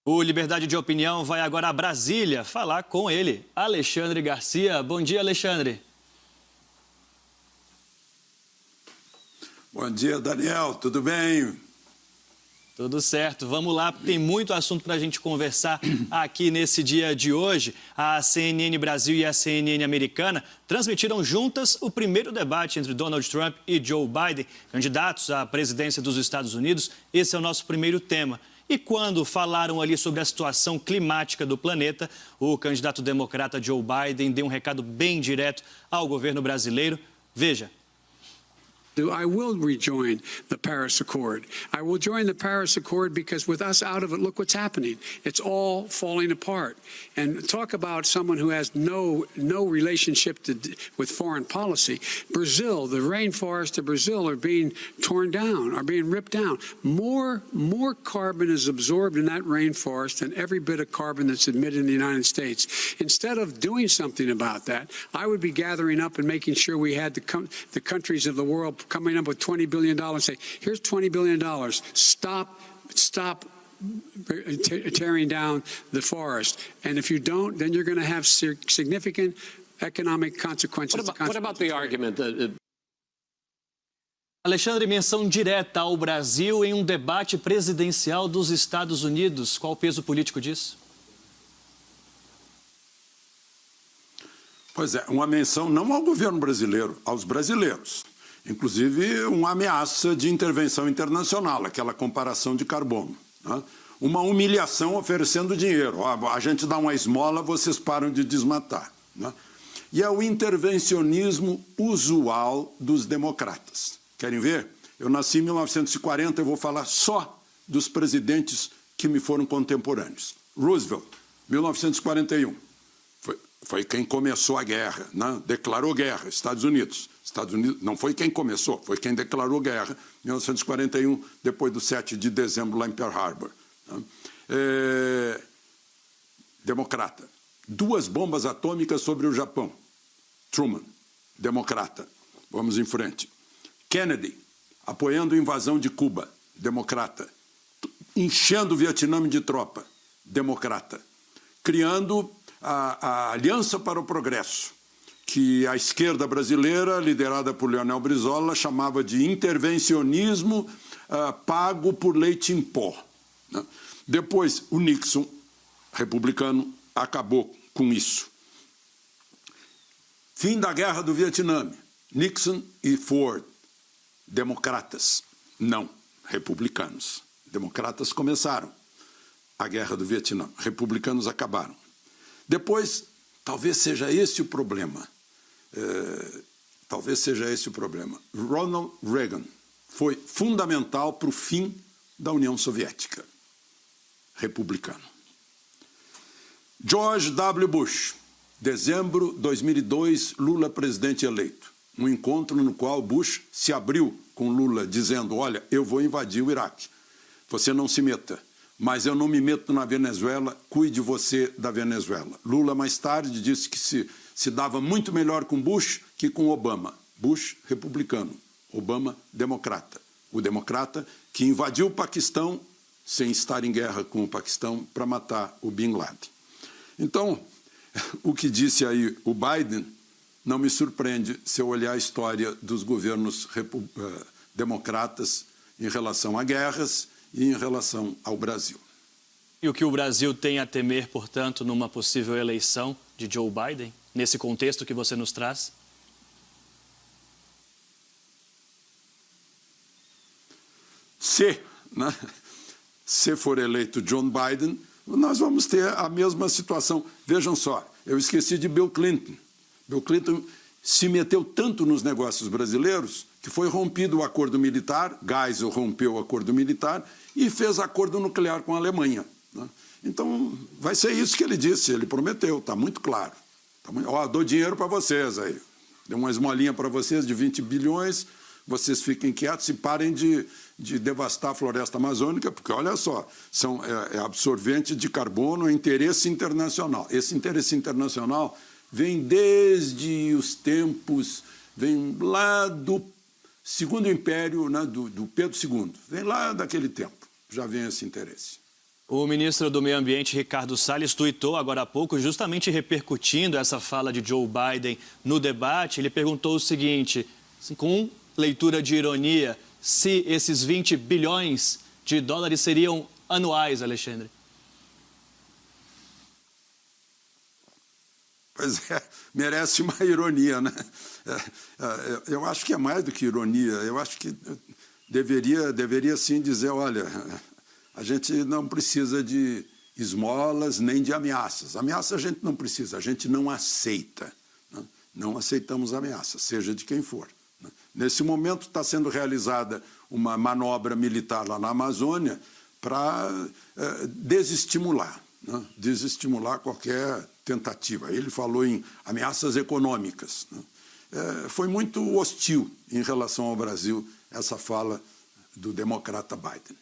O Liberdade de Opinião vai agora a Brasília falar com ele, Alexandre Garcia. Bom dia, Alexandre. Bom dia, Daniel. Tudo bem? Tudo certo. Vamos lá, tem muito assunto para a gente conversar aqui nesse dia de hoje. A CNN Brasil e a CNN Americana transmitiram juntas o primeiro debate entre Donald Trump e Joe Biden, candidatos à presidência dos Estados Unidos. Esse é o nosso primeiro tema. E quando falaram ali sobre a situação climática do planeta, o candidato democrata Joe Biden deu um recado bem direto ao governo brasileiro. Veja. I will rejoin the Paris Accord. I will join the Paris Accord because with us out of it, look what's happening. It's all falling apart. And talk about someone who has no relationship with foreign policy. Brazil, the rainforests of Brazil are being torn down, are being ripped down. More carbon is absorbed in that rainforest than every bit of carbon that's emitted in the United States. Instead of doing something about that, I would be gathering up and making sure we had the countries of the world coming up with $20 billion, say, here's $20 billion, stop tearing down the forest. And if you don't, then you're going to have significant economic consequences. What about the argument that... Alexandre, menção direta ao Brasil em um debate presidencial dos Estados Unidos. Qual o peso político disso? Pois é, uma menção não ao governo brasileiro, aos brasileiros. Inclusive, uma ameaça de intervenção internacional, aquela comparação de carbono. Né? Uma humilhação oferecendo dinheiro. A gente dá uma esmola, vocês param de desmatar. Né? E é o intervencionismo usual dos democratas. Querem ver? Eu nasci em 1940, eu vou falar só dos presidentes que me foram contemporâneos. Roosevelt, 1941. Foi quem começou a guerra, né? Declarou guerra, Estados Unidos. Estados Unidos não foi quem começou, foi quem declarou guerra em 1941, depois do 7 de dezembro lá em Pearl Harbor. Né? Democrata. 2 bombas atômicas sobre o Japão. Truman, democrata. Vamos em frente. Kennedy, apoiando a invasão de Cuba, democrata. Enchendo o Vietnã de tropa, democrata. Criando a Aliança para o Progresso, que a esquerda brasileira, liderada por Leonel Brizola, chamava de intervencionismo pago por leite em pó. Né? Depois, o Nixon, republicano, acabou com isso. Fim da Guerra do Vietnã. Nixon e Ford, democratas. Não, republicanos. Democratas começaram a Guerra do Vietnã. Republicanos acabaram. Depois, talvez seja esse o problema. Talvez seja esse o problema. Ronald Reagan foi fundamental para o fim da União Soviética. Republicano. George W. Bush, dezembro de 2002, Lula presidente eleito. Um encontro no qual Bush se abriu com Lula, dizendo, olha, eu vou invadir o Iraque. Você não se meta. Mas eu não me meto na Venezuela, cuide você da Venezuela. Lula, mais tarde, disse que se dava muito melhor com Bush que com Obama. Bush, republicano. Obama, democrata. O democrata que invadiu o Paquistão sem estar em guerra com o Paquistão para matar o Bin Laden. Então, o que disse aí o Biden não me surpreende se eu olhar a história dos governos democratas em relação a guerras e em relação ao Brasil. E o que o Brasil tem a temer, portanto, numa possível eleição de Joe Biden, nesse contexto que você nos traz? Se for eleito John Biden, nós vamos ter a mesma situação. Vejam só, eu esqueci de Bill Clinton. Bill Clinton se meteu tanto nos negócios brasileiros que foi rompido o acordo militar, Geisel rompeu o acordo militar e fez acordo nuclear com a Alemanha. Né? Então, vai ser isso que ele disse, ele prometeu, está muito claro. Dou dinheiro para vocês aí, dei uma esmolinha para vocês de 20 bilhões, vocês fiquem quietos e parem de devastar a floresta amazônica, porque, olha só, é absorvente de carbono, é interesse internacional. Esse interesse internacional vem desde os tempos, vem lá do Segundo Império, né, do Pedro II, vem lá daquele tempo, já vem esse interesse. O ministro do Meio Ambiente, Ricardo Salles, tuitou agora há pouco, justamente repercutindo essa fala de Joe Biden no debate. Ele perguntou o seguinte, com leitura de ironia, se esses 20 bilhões de dólares seriam anuais, Alexandre. Pois é, merece uma ironia, né? Eu acho que é mais do que ironia. Eu acho que deveria sim dizer, olha, a gente não precisa de esmolas nem de ameaças. Ameaça a gente não precisa, a gente não aceita. Né? Não aceitamos ameaças, seja de quem for. Né? Nesse momento está sendo realizada uma manobra militar lá na Amazônia para desestimular, né? Desestimular qualquer tentativa. Ele falou em ameaças econômicas. Né? Foi muito hostil em relação ao Brasil essa fala do democrata Biden.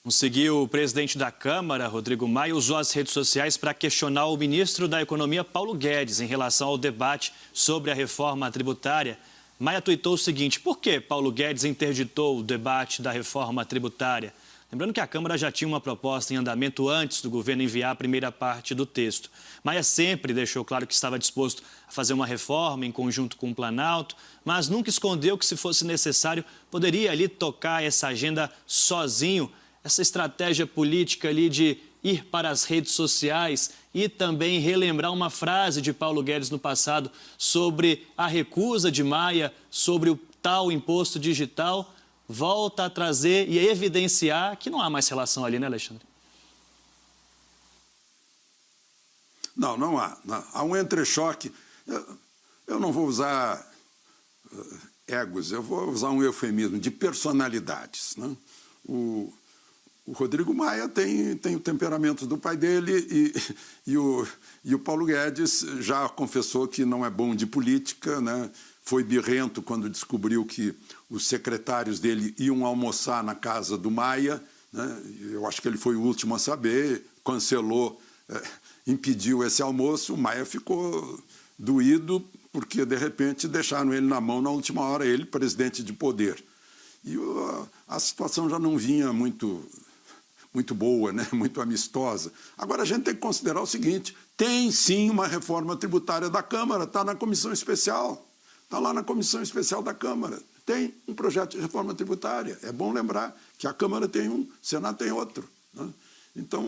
Seguiu o presidente da Câmara, Rodrigo Maia, usou as redes sociais para questionar o ministro da Economia, Paulo Guedes, em relação ao debate sobre a reforma tributária. Maia tuitou o seguinte: por que Paulo Guedes interditou o debate da reforma tributária? Lembrando que a Câmara já tinha uma proposta em andamento antes do governo enviar a primeira parte do texto. Maia sempre deixou claro que estava disposto a fazer uma reforma em conjunto com o Planalto, mas nunca escondeu que, se fosse necessário, poderia ali tocar essa agenda sozinho. Essa estratégia política ali de ir para as redes sociais e também relembrar uma frase de Paulo Guedes no passado sobre a recusa de Maia sobre o tal imposto digital, volta a trazer e a evidenciar que não há mais relação ali, né, Alexandre? Não há. Não. Há um entrechoque. Eu não vou usar egos, eu vou usar um eufemismo de personalidades. Né? O Rodrigo Maia tem o temperamento do pai dele e o Paulo Guedes já confessou que não é bom de política, né? Foi birrento quando descobriu que os secretários dele iam almoçar na casa do Maia, né? Eu acho que ele foi o último a saber, cancelou, impediu esse almoço. O Maia ficou doído porque, de repente, deixaram ele na mão na última hora, ele, presidente de poder. E a situação já não vinha muito boa, né? Muito amistosa. Agora a gente tem que considerar o seguinte: tem sim uma reforma tributária da Câmara, está na comissão especial, está lá na comissão especial da Câmara. Tem um projeto de reforma tributária. É bom lembrar que a Câmara tem um, o Senado tem outro. Né? Então,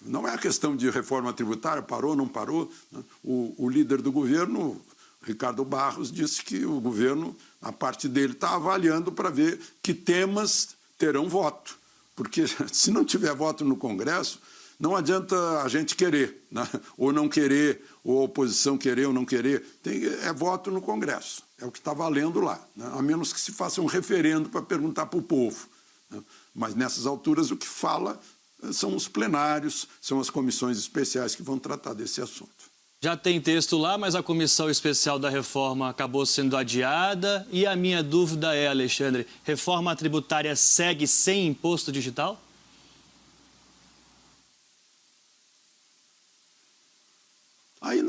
não é a questão de reforma tributária, parou, não parou. Né? O líder do governo, Ricardo Barros, disse que o governo, a parte dele, está avaliando para ver que temas terão voto. Porque se não tiver voto no Congresso, não adianta a gente querer, né? Ou não querer, ou a oposição querer ou não querer. É voto no Congresso, é o que está valendo lá, né? A menos que se faça um referendo para perguntar para o povo. Né? Mas nessas alturas o que fala são os plenários, são as comissões especiais que vão tratar desse assunto. Já tem texto lá, mas a comissão especial da reforma acabou sendo adiada. E a minha dúvida é, Alexandre, reforma tributária segue sem imposto digital? Aí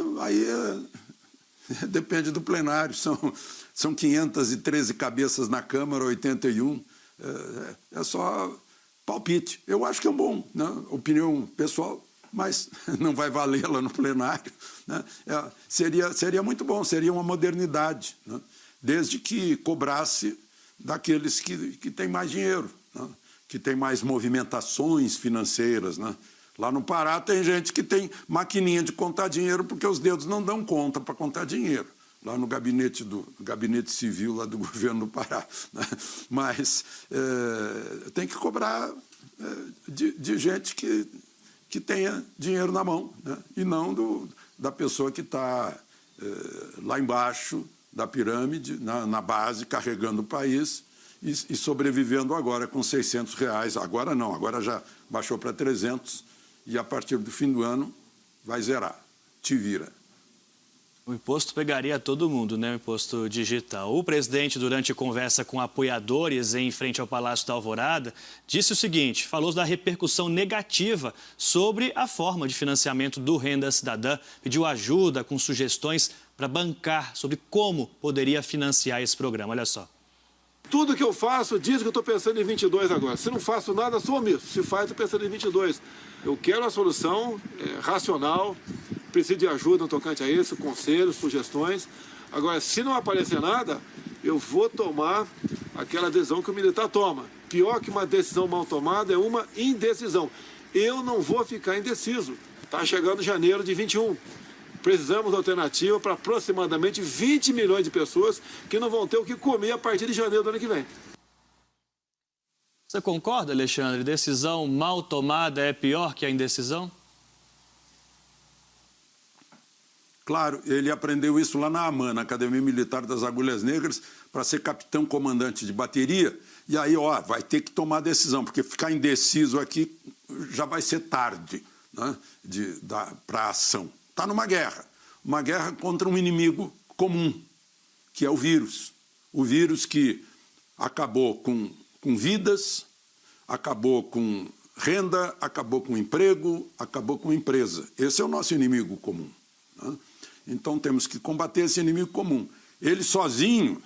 depende do plenário. São 513 cabeças na Câmara, 81. É só palpite. Eu acho que é um bom, né? Opinião pessoal, mas não vai valê-la no plenário. Né? Seria muito bom, seria uma modernidade, né? Desde que cobrasse daqueles que têm mais dinheiro, né? Que têm mais movimentações financeiras. Né? Lá no Pará tem gente que tem maquininha de contar dinheiro porque os dedos não dão conta para contar dinheiro. Lá no gabinete civil lá do governo do Pará. Né? Mas tem que cobrar de gente que tenha dinheiro na mão, né? E não da pessoa que está lá embaixo da pirâmide, na base, carregando o país e sobrevivendo agora com R$600. Agora não, agora já baixou para 300 e a partir do fim do ano vai zerar. Te vira. O imposto pegaria todo mundo, né? O imposto digital. O presidente, durante conversa com apoiadores em frente ao Palácio da Alvorada, disse o seguinte, falou da repercussão negativa sobre a forma de financiamento do Renda Cidadã, pediu ajuda com sugestões para bancar sobre como poderia financiar esse programa. Olha só. Tudo que eu faço diz que eu estou pensando em 22 agora. Se não faço nada, sou omisso. Se faz, estou pensando em 22. Eu quero a solução racional, preciso de ajuda no tocante a isso, conselhos, sugestões. Agora, se não aparecer nada, eu vou tomar aquela decisão que o militar toma. Pior que uma decisão mal tomada é uma indecisão. Eu não vou ficar indeciso. Está chegando janeiro de 21. Precisamos de alternativa para aproximadamente 20 milhões de pessoas que não vão ter o que comer a partir de janeiro do ano que vem. Você concorda, Alexandre? Decisão mal tomada é pior que a indecisão? Claro, ele aprendeu isso lá na AMAN, na Academia Militar das Agulhas Negras, para ser capitão-comandante de bateria. E aí, vai ter que tomar decisão, porque ficar indeciso aqui já vai ser tarde, né, para a ação. Está numa guerra contra um inimigo comum, que é o vírus. O vírus que acabou com vidas, acabou com renda, acabou com emprego, acabou com empresa. Esse é o nosso inimigo comum, né? Então temos que combater esse inimigo comum. Ele sozinho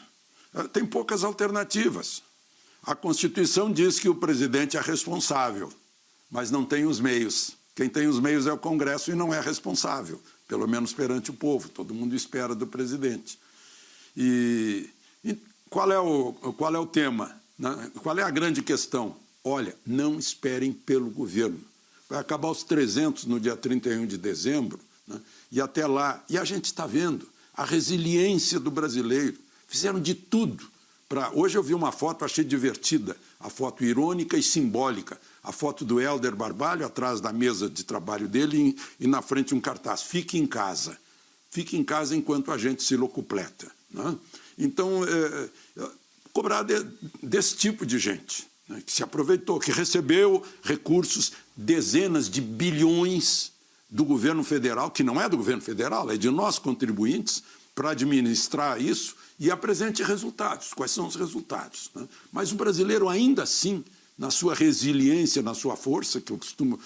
tem poucas alternativas. A Constituição diz que o presidente é responsável, mas não tem os meios. Quem tem os meios é o Congresso e não é responsável, pelo menos perante o povo. Todo mundo espera do presidente. E qual é o tema, né? Qual é a grande questão? Olha, não esperem pelo governo. Vai acabar os 300 no dia 31 de dezembro, né? E até lá, e a gente está vendo a resiliência do brasileiro. Fizeram de tudo. Hoje eu vi uma foto, achei divertida, a foto irônica e simbólica. A foto do Hélder Barbalho atrás da mesa de trabalho dele e na frente um cartaz, fique em casa. Fique em casa enquanto a gente se locupleta, né? Então, cobrar desse tipo de gente, né, que se aproveitou, que recebeu recursos, dezenas de bilhões do governo federal, que não é do governo federal, é de nós contribuintes, para administrar isso e apresente resultados. Quais são os resultados, né? Mas o brasileiro ainda assim, na sua resiliência, na sua força, que eu costumo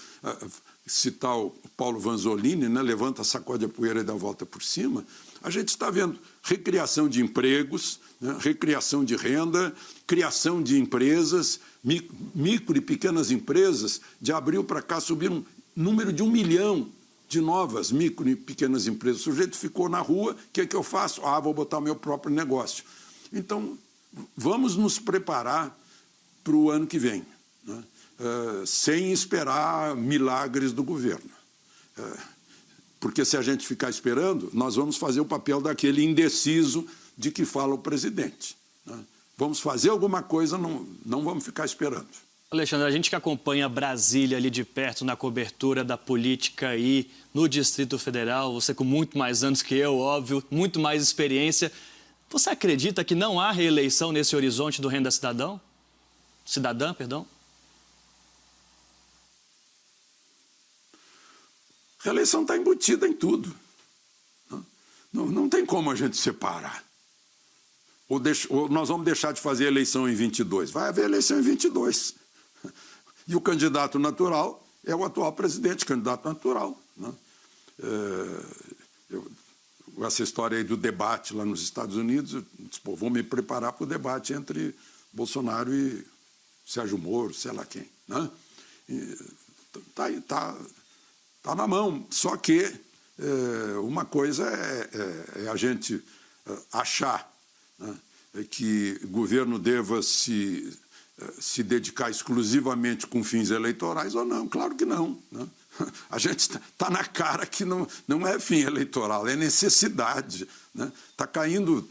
citar o Paulo Vanzolini, né, levanta, sacode a poeira e dá a volta por cima, a gente está vendo recriação de empregos, né, recriação de renda, criação de empresas, micro e pequenas empresas. De abril para cá subiram um número de 1 milhão de novas micro e pequenas empresas. O sujeito ficou na rua, o que é que eu faço? Vou botar o meu próprio negócio. Então, vamos nos preparar para o ano que vem, né? Sem esperar milagres do governo. Porque se a gente ficar esperando, nós vamos fazer o papel daquele indeciso de que fala o presidente, né? Vamos fazer alguma coisa, não vamos ficar esperando. Alexandre, a gente que acompanha Brasília ali de perto na cobertura da política aí no Distrito Federal, você com muito mais anos que eu, óbvio, muito mais experiência, você acredita que não há reeleição nesse horizonte do Renda Cidadã? Reeleição está embutida em tudo. Não tem como a gente separar. Ou nós vamos deixar de fazer eleição em 22. Vai haver eleição em 22. E o candidato natural é o atual presidente, candidato natural, né? Essa história aí do debate lá nos Estados Unidos, eu disse, vou me preparar para o debate entre Bolsonaro e Sérgio Moro, sei lá quem, né? Tá na mão. Só que uma coisa é a gente achar, né, que o governo deva se dedicar exclusivamente com fins eleitorais ou não. Claro que não, né? A gente está na cara que não é fim eleitoral, é necessidade, né? Está caindo,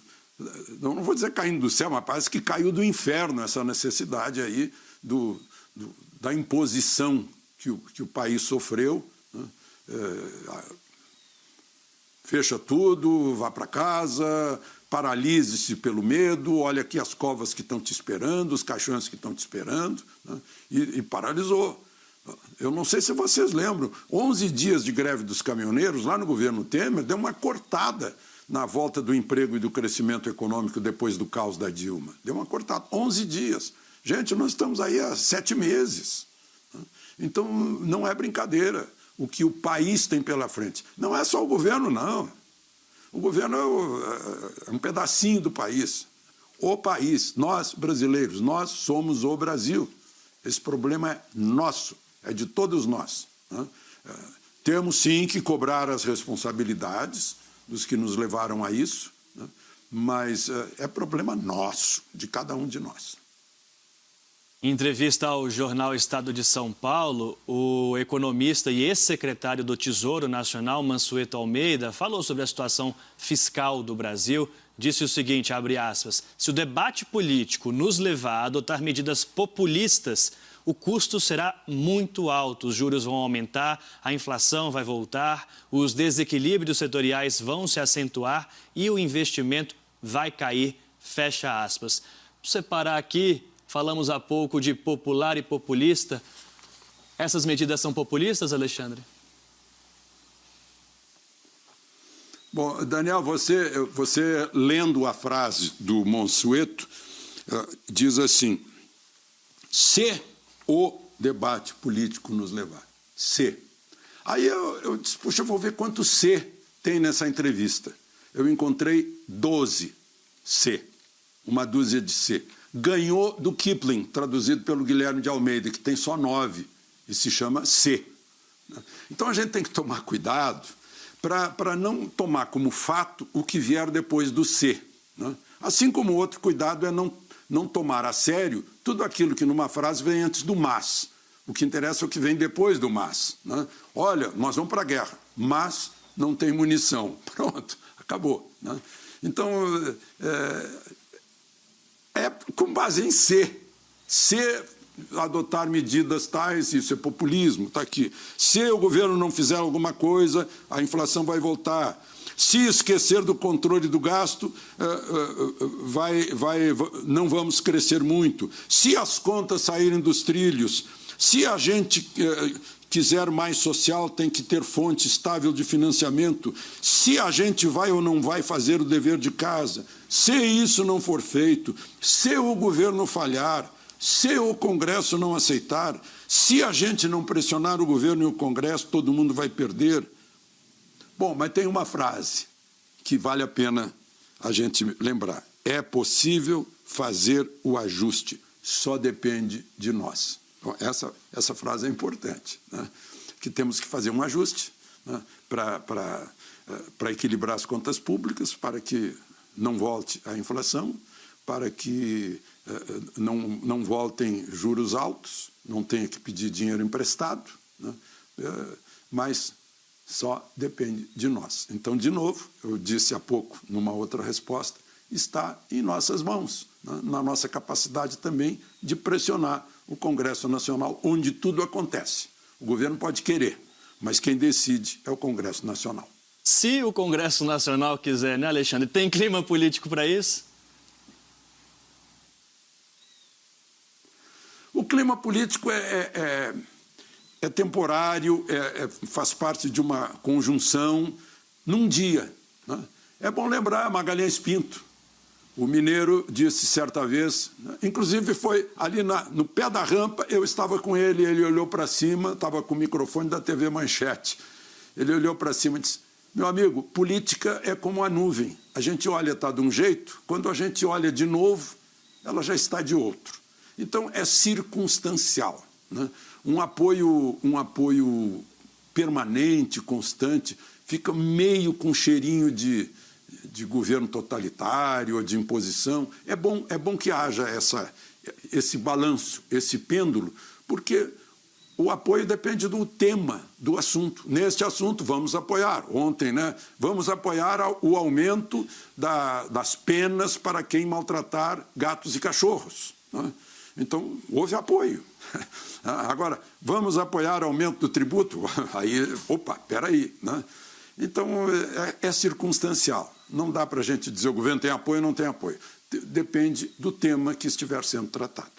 não vou dizer caindo do céu, mas parece que caiu do inferno essa necessidade aí da imposição que o país sofreu, né? Fecha tudo, vá para casa, paralise-se pelo medo, olha aqui as covas que estão te esperando, os caixões que estão te esperando, né? E paralisou. Eu não sei se vocês lembram, 11 dias de greve dos caminhoneiros lá no governo Temer deu uma cortada na volta do emprego e do crescimento econômico depois do caos da Dilma. Deu uma cortada, 11 dias. Gente, nós estamos aí há 7 meses. Então, não é brincadeira o que o país tem pela frente. Não é só o governo, não. O governo é um pedacinho do país. o país, nós brasileiros, nós somos o Brasil. Esse problema é nosso, é de todos nós, né? Temos sim que cobrar as responsabilidades dos que nos levaram a isso, né? Mas é problema nosso, de cada um de nós. Em entrevista ao jornal Estado de São Paulo, o economista e ex-secretário do Tesouro Nacional, Mansueto Almeida, falou sobre a situação fiscal do Brasil. Disse o seguinte, abre aspas, se o debate político nos levar a adotar medidas populistas, o custo será muito alto, os juros vão aumentar, a inflação vai voltar, os desequilíbrios setoriais vão se acentuar e o investimento vai cair, fecha aspas. Vou separar aqui, falamos há pouco de popular e populista. Essas medidas são populistas, Alexandre? Bom, Daniel, você lendo a frase do Mansueto, diz assim, se o debate político nos levar, se. Aí eu disse, puxa, eu vou ver quanto se tem nessa entrevista. Eu encontrei 12 se, uma dúzia de se. Ganhou do Kipling, traduzido pelo Guilherme de Almeida, que tem só 9, e se chama se. Então a gente tem que tomar cuidado para não tomar como fato o que vier depois do se, né? Assim como o outro cuidado é não tomar a sério tudo aquilo que numa frase vem antes do mas. O que interessa é o que vem depois do mas, né? Olha, nós vamos para a guerra, mas não tem munição. Pronto, acabou, né? Então, é com base em se adotar medidas tais, isso é populismo, está aqui. Se o governo não fizer alguma coisa, a inflação vai voltar. Se esquecer do controle do gasto, não vamos crescer muito. Se as contas saírem dos trilhos, se a gente quiser mais social, tem que ter fonte estável de financiamento. Se a gente vai ou não vai fazer o dever de casa, se isso não for feito, se o governo falhar, se o Congresso não aceitar, se a gente não pressionar o governo e o Congresso, todo mundo vai perder. Bom, mas tem uma frase que vale a pena a gente lembrar. É possível fazer o ajuste, só depende de nós. Bom, essa frase é importante, né? Que temos que fazer um ajuste, né? Para equilibrar as contas públicas, para que não volte a inflação, para que não voltem juros altos, não tenha que pedir dinheiro emprestado, né? Mas só depende de nós. Então, de novo, eu disse há pouco, numa outra resposta, está em nossas mãos, né? Na nossa capacidade também de pressionar o Congresso Nacional, onde tudo acontece. O governo pode querer, mas quem decide é o Congresso Nacional. Se o Congresso Nacional quiser, né, Alexandre? Tem clima político para isso? O clima político é temporário, faz parte de uma conjunção num dia, né? É bom lembrar Magalhães Pinto. O mineiro disse certa vez, né? Inclusive foi ali no pé da rampa, eu estava com ele, ele olhou para cima, estava com o microfone da TV Manchete. Ele olhou para cima e disse, meu amigo, política é como a nuvem. A gente olha, está de um jeito, quando a gente olha de novo, ela já está de outro. Então, é circunstancial, né? Um apoio permanente, constante, fica meio com cheirinho de governo totalitário ou de imposição. É bom que haja esse balanço, esse pêndulo, porque o apoio depende do tema, do assunto. Neste assunto, vamos apoiar. Ontem, né? Vamos apoiar o aumento das penas para quem maltratar gatos e cachorros, né? Então, houve apoio. Agora, vamos apoiar o aumento do tributo? Aí, opa, peraí, né? Então, é circunstancial. Não dá para a gente dizer o governo tem apoio ou não tem apoio. Depende do tema que estiver sendo tratado.